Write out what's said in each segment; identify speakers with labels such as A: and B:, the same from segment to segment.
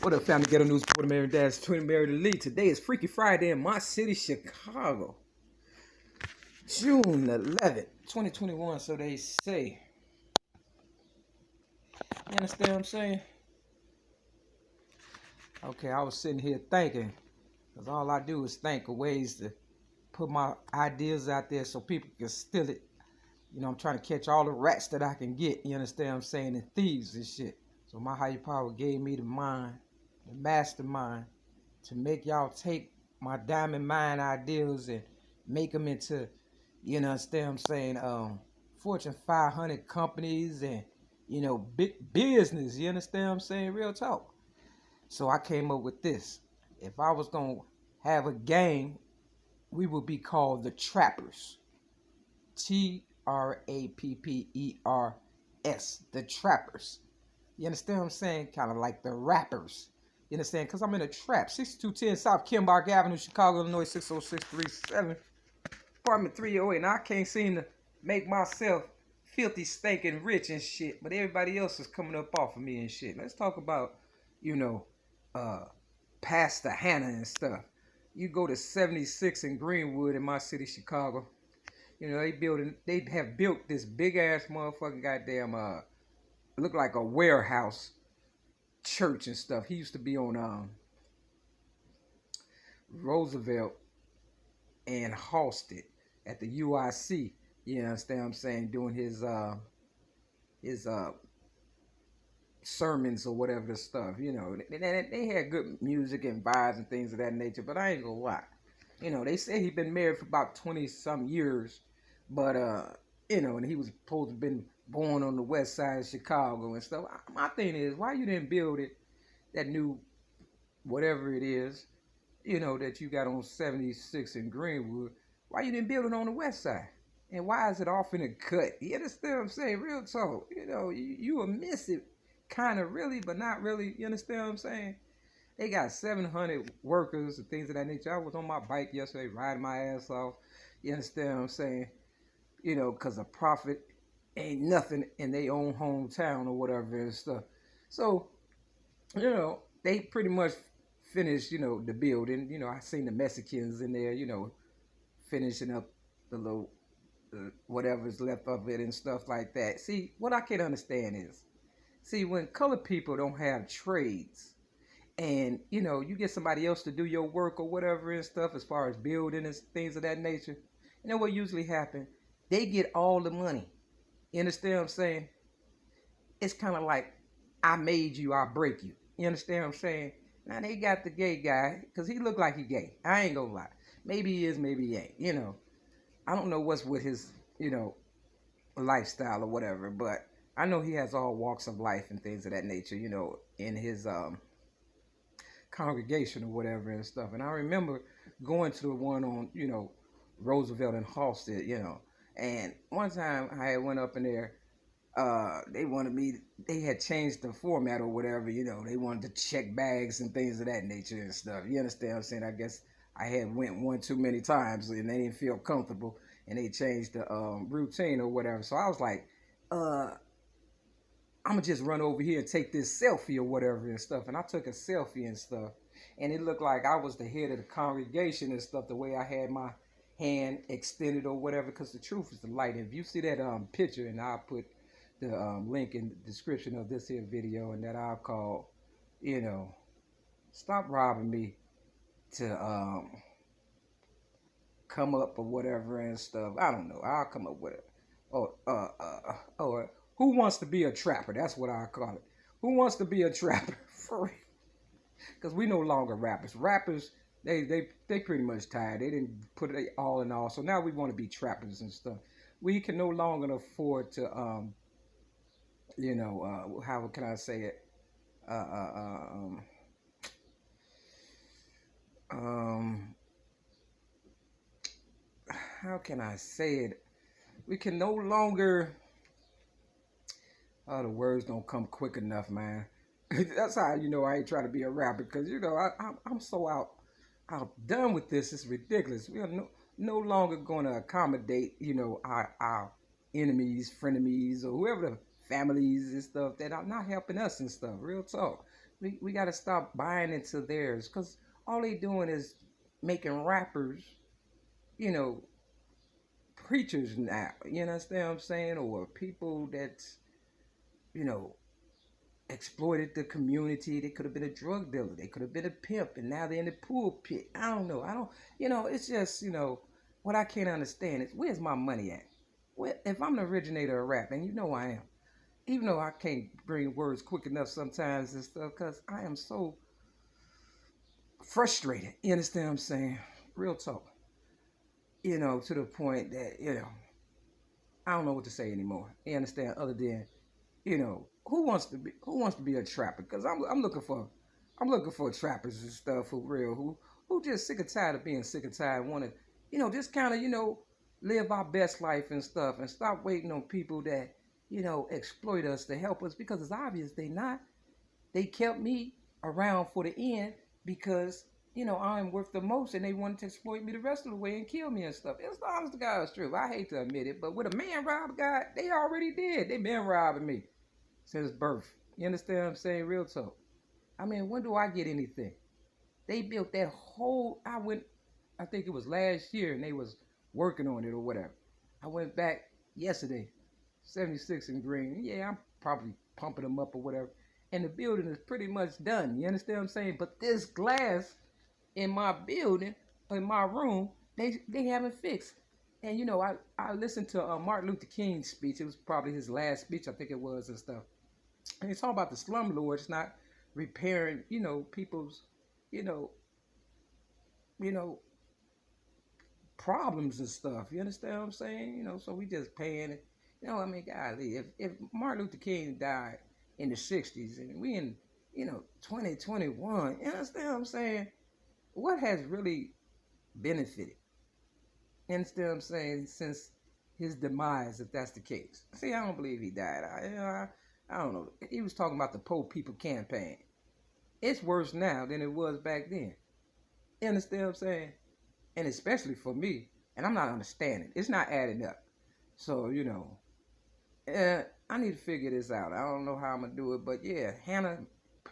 A: What up, family? Ghetto News, Porter Mary Dash, Twin Mary Lee. Today is Freaky Friday in my city, Chicago. June 11th, 2021, so they say. You understand what I'm saying? Okay, I was sitting here thinking, because all I do is think of ways to put my ideas out there so people can steal it. You know, I'm trying to catch all the rats that I can get, you understand what I'm saying, and thieves and shit. So my higher power gave me the mind, the mastermind, to make y'all take my diamond mind ideas and make them into, you know, understand what I'm saying, Fortune 500 companies and, you know, big business, you understand what I'm saying, real talk. So I came up with this. If I was going to have a gang, we would be called the Trappers. Trappers, the Trappers. You understand what I'm saying? Kind of like the rappers. You understand? Because I'm in a trap. 6210 South Kimbark Avenue, Chicago, Illinois, 60637. Apartment 308. And I can't seem to make myself filthy, stinking rich and shit. But everybody else is coming up off of me and shit. Let's talk about, you know, Pastor Hannah and stuff. You go to 76 in Greenwood in my city, Chicago. You know, they have built this big ass motherfucking goddamn look like a warehouse church and stuff. He used to be on Roosevelt and Halsted at the UIC. You understand what I'm saying? Doing his sermons or whatever the stuff. You know, they had good music and vibes and things of that nature. But I ain't gonna lie. You know, they say he been married for about 20-some years. But, you know, and he was supposed to have been born on the west side of Chicago and stuff. My thing is, why you didn't build it, that new, whatever it is, you know, that you got on 76 in Greenwood, why you didn't build it on the west side? And why is it off in a cut? You understand what I'm saying? Real talk. You know, you will miss it, kind of really, but not really. You understand what I'm saying? They got 700 workers and things of that nature. I was on my bike yesterday, riding my ass off. You understand what I'm saying? You know, because a profit ain't nothing in their own hometown or whatever and stuff. So, you know, they pretty much finished, you know, the building. You know, I seen the Mexicans in there, you know, finishing up the little whatever's left of it and stuff like that. See, what I can't understand is, see, when colored people don't have trades and, you know, you get somebody else to do your work or whatever and stuff as far as building and things of that nature, you know what usually happens? They get all the money. You understand what I'm saying? It's kind of like, I made you, I break you. You understand what I'm saying? Now they got the gay guy, because he look like he gay. I ain't gonna lie. Maybe he is, maybe he ain't. You know, I don't know what's with his, you know, lifestyle or whatever, but I know he has all walks of life and things of that nature, you know, in his congregation or whatever and stuff. And I remember going to the one on, you know, Roosevelt and Halsted, you know. And one time I had went up in there, they wanted me, they had changed the format or whatever, you know, they wanted to check bags and things of that nature and stuff. You understand what I'm saying? I guess I had went one too many times and they didn't feel comfortable and they changed the routine or whatever. So I was like, I'm gonna just run over here and take this selfie or whatever and stuff. And I took a selfie and stuff. And it looked like I was the head of the congregation and stuff, the way I had my hand extended or whatever, because the truth is the light. If you see that picture, and I'll put the link in the description of this here video, and that I'll call, you know, stop robbing me to come up or whatever and stuff. I don't know. I'll come up with it. Or who wants to be a trapper? That's what I call it. Who wants to be a trapper? For real. Because we no longer rappers. Rappers, they pretty much tired. They didn't put it all in all. So now we want to be trappers and stuff. We can no longer afford to, you know, how can I say it? How can I say it? We can no longer, the words don't come quick enough, man. That's how you know I ain't trying to be a rapper, because, you know, I'm so outdone with this. It's ridiculous. We are no longer going to accommodate, you know, our enemies, frenemies, or whoever the families and stuff that are not helping us and stuff. Real talk. We got to stop buying into theirs because all they doing is making rappers, you know, preachers now. You understand what I'm saying? Or people that's, you know, exploited the community. They could have been a drug dealer. They could have been a pimp, and now they're in the pulpit. I don't know. I don't. You know, it's just what I can't understand is where's my money at? If I'm the originator of rap, and you know I am, even though I can't bring words quick enough sometimes and stuff, because I am so frustrated. You understand what I'm saying? Real talk. To the point that I don't know what to say anymore. You understand? Other than who wants to be a trapper? Because I'm looking for trappers and stuff for real. Who just sick and tired of being sick and tired, want to just kind of live our best life and stuff, and stop waiting on people that exploit us to help us, because it's obvious they not. They kept me around for the end because I'm worth the most, and they wanted to exploit me the rest of the way and kill me and stuff. It's the honest to God's truth. I hate to admit it, but with a man rob God, they already did. They been robbing me since birth. You understand what I'm saying? Real talk. I mean, when do I get anything? They built that whole. I think it was last year, and they was working on it or whatever. I went back yesterday, 76 in Green. Yeah, I'm probably pumping them up or whatever. And the building is pretty much done. You understand what I'm saying? But this glass in my building, in my room, they haven't fixed. And I listened to Martin Luther King's speech. It was probably his last speech, I think it was, and stuff. And he's talking about the slumlords not repairing, people's, you know, you know, problems and stuff. You understand what I'm saying? So we just paying it. I mean, golly, if Martin Luther King died in the 60s and we in, 2021, you understand what I'm saying? What has really benefited? You understand what I'm saying? Since his demise, if that's the case. See, I don't believe he died. I don't know. He was talking about the Poor People campaign. It's worse now than it was back then. You understand what I'm saying? And especially for me, and I'm not understanding. It's not adding up. So, I need to figure this out. I don't know how I'm going to do it, but yeah,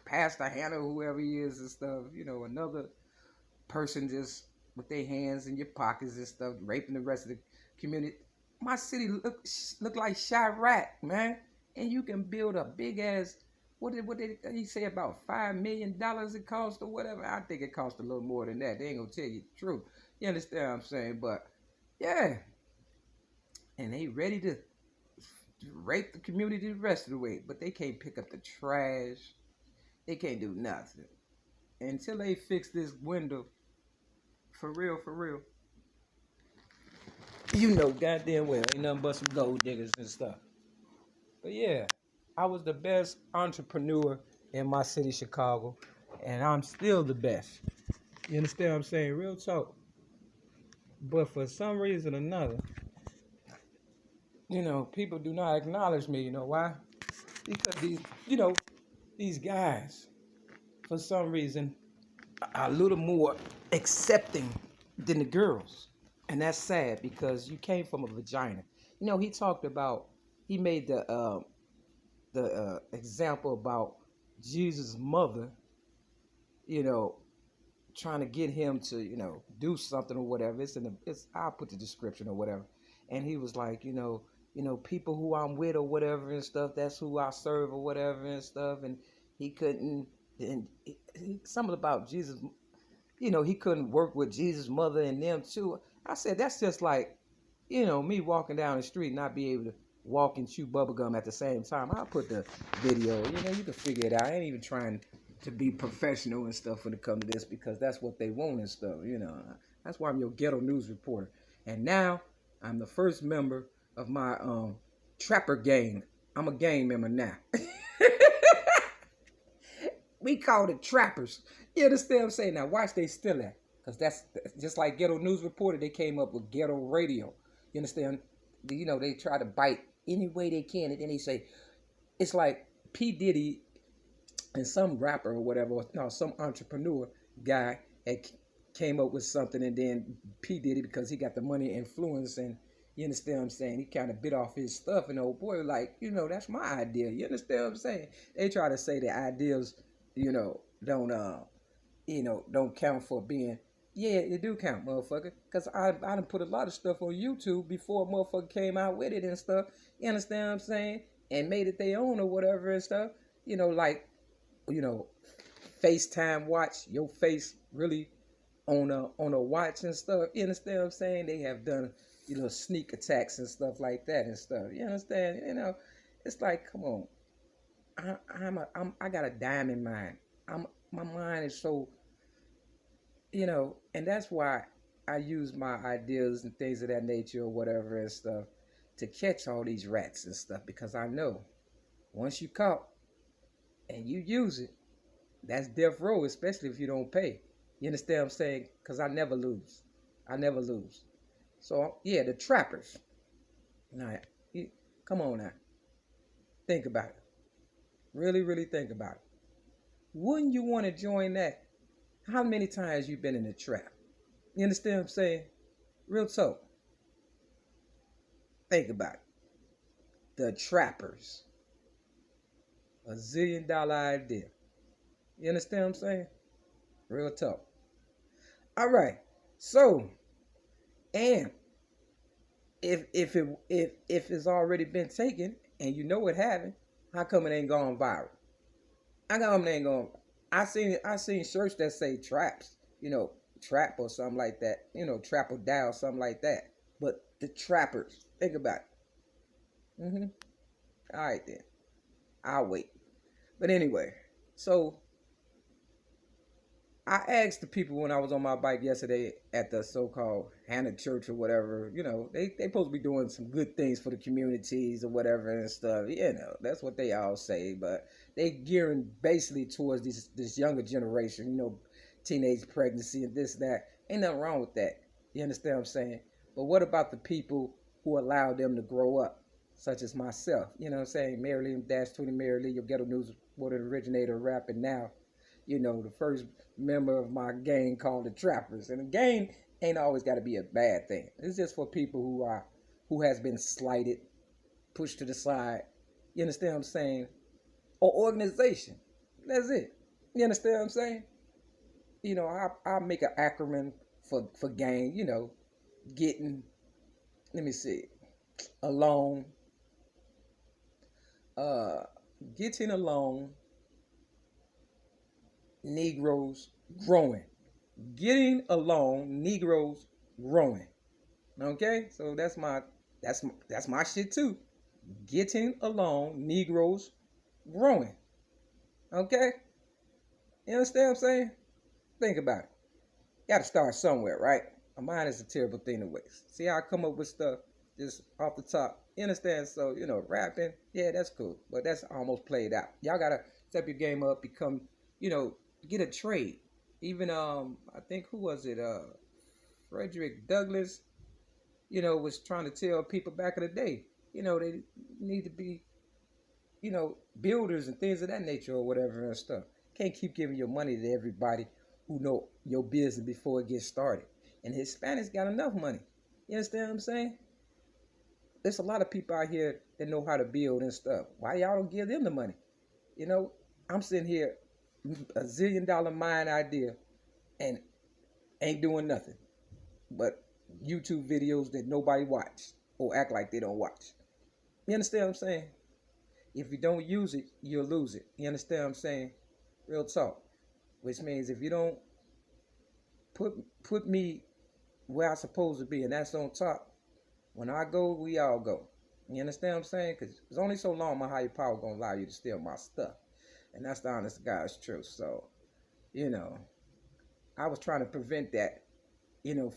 A: Pastor Hannah, whoever he is and stuff, another person just with their hands in your pockets and stuff, raping the rest of the community. My city look like Chirac, man. And you can build a big ass, what did he say, about $5 million it cost or whatever? I think it cost a little more than that. They ain't gonna tell you the truth. You understand what I'm saying? But yeah. And they ready to rape the community the rest of the way. But they can't pick up the trash. They can't do nothing. Until they fix this window. For real. Goddamn well, ain't nothing but some gold diggers and stuff. But yeah, I was the best entrepreneur in my city, Chicago, and I'm still the best. You understand what I'm saying? Real talk. But for some reason or another, people do not acknowledge me. You know why? Because these guys, for some reason, are a little more accepting than the girls. And that's sad because you came from a vagina. He made the example about Jesus' mother, trying to get him to, do something or whatever. I'll put the description or whatever. And he was like, people who I'm with or whatever and stuff, that's who I serve or whatever and stuff. And he couldn't, and something about Jesus, he couldn't work with Jesus' mother and them too. I said, that's just like, me walking down the street and not be able to walk and chew bubblegum at the same time. I'll put the video, you can figure it out. I ain't even trying to be professional and stuff when it comes to this, because that's what they want and stuff, That's why I'm your ghetto news reporter. And now I'm the first member of my trapper gang. I'm a gang member now. We call it trappers. You understand what I'm saying? Now watch they still at. Because that's just like Ghetto News Reporter, they came up with Ghetto Radio. You understand? They try to bite any way they can. And then they say, it's like P. Diddy and some rapper or whatever, some entrepreneur guy had came up with something. And then P. Diddy, because he got the money and influence, and You understand what I'm saying? He kind of bit off his stuff, and old boy was like, that's my idea. You understand what I'm saying? They try to say the ideas, don't count for being. Yeah, it do count, motherfucker. Cause I done put a lot of stuff on YouTube before a motherfucker came out with it and stuff. You understand what I'm saying? And made it their own or whatever and stuff. Like, you know, FaceTime watch your face really on a watch and stuff. You understand what I'm saying? They have done sneak attacks and stuff like that and stuff. You understand? It's like, come on. I got a diamond mind. My mind is so and that's why I use my ideas and things of that nature or whatever and stuff to catch all these rats and stuff, because I know once you caught and you use it, that's death row, especially if you don't pay. You understand what I'm saying? Because I never lose. I never lose. So, yeah, the trappers. Now, come on now. Think about it. Really, really think about it. Wouldn't you want to join that? How many times you been in a trap? You understand what I'm saying? Real talk. Think about it. The trappers. $1 zillion idea. You understand what I'm saying? Real talk. All right. So, and if it's already been taken and you know it haven't, how come it ain't gone viral? How come it ain't going? I seen shirts that say traps, trap or something like that, trap or die or something like that. But the trappers, think about it. All right then, I'll wait. But anyway, so I asked the people when I was on my bike yesterday at the so-called Hannah Church or whatever, they supposed to be doing some good things for the communities or whatever and stuff. That's what they all say, but they gearing basically towards this younger generation, teenage pregnancy and this, that. Ain't nothing wrong with that. You understand what I'm saying? But what about the people who allow them to grow up, such as myself? You know what I'm saying? Mary Lee -20 Mary Lee, your ghetto news, what an originator of rapping now. The first member of my gang called the Trappers. And the gang ain't always got to be a bad thing. It's just for people who has been slighted, pushed to the side. You understand what I'm saying? Or organization. That's it. You understand what I'm saying? I'll make an acronym for gang, getting, let me see, along, getting along, Negroes growing. Getting along, Negroes growing. Okay? So that's my shit too. Getting along, Negroes growing. Okay? You understand what I'm saying? Think about it. Gotta start somewhere, right? A mind is a terrible thing to waste. See how I come up with stuff just off the top? You understand? So, rapping, yeah, that's cool. But that's almost played out. Y'all gotta step your game up, become, get a trade. Even I think, who was it? Frederick Douglass, was trying to tell people back in the day, they need to be, builders and things of that nature or whatever and stuff. Can't keep giving your money to everybody who know your business before it gets started. And Hispanics got enough money. You understand what I'm saying? There's a lot of people out here that know how to build and stuff. Why y'all don't give them the money? I'm sitting here, $1 zillion mind idea, and ain't doing nothing but YouTube videos that nobody watch or act like they don't watch. You understand what I'm saying? If you don't use it, you'll lose it. You understand what I'm saying? Real talk. Which means if you don't put me where I'm supposed to be, and that's on top, when I go, we all go. You understand what I'm saying? Because it's only so long my higher power going to allow you to steal my stuff. And that's the honest God's truth. So, I was trying to prevent that,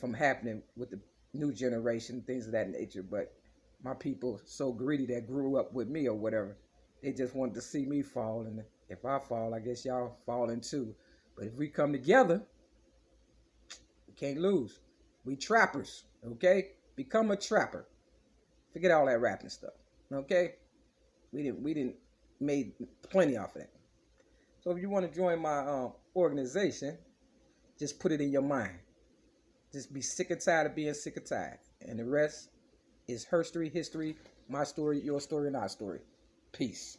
A: from happening with the new generation, things of that nature. But my people so greedy that grew up with me or whatever, they just wanted to see me fall. And if I fall, I guess y'all falling too. But if we come together, we can't lose. We trappers, okay? Become a trapper. Forget all that rapping stuff, okay? We didn't made plenty off of that. So if you want to join my organization, just put it in your mind. Just be sick and tired of being sick and tired. And the rest, It's her story, history, my story, your story, and our story. Peace.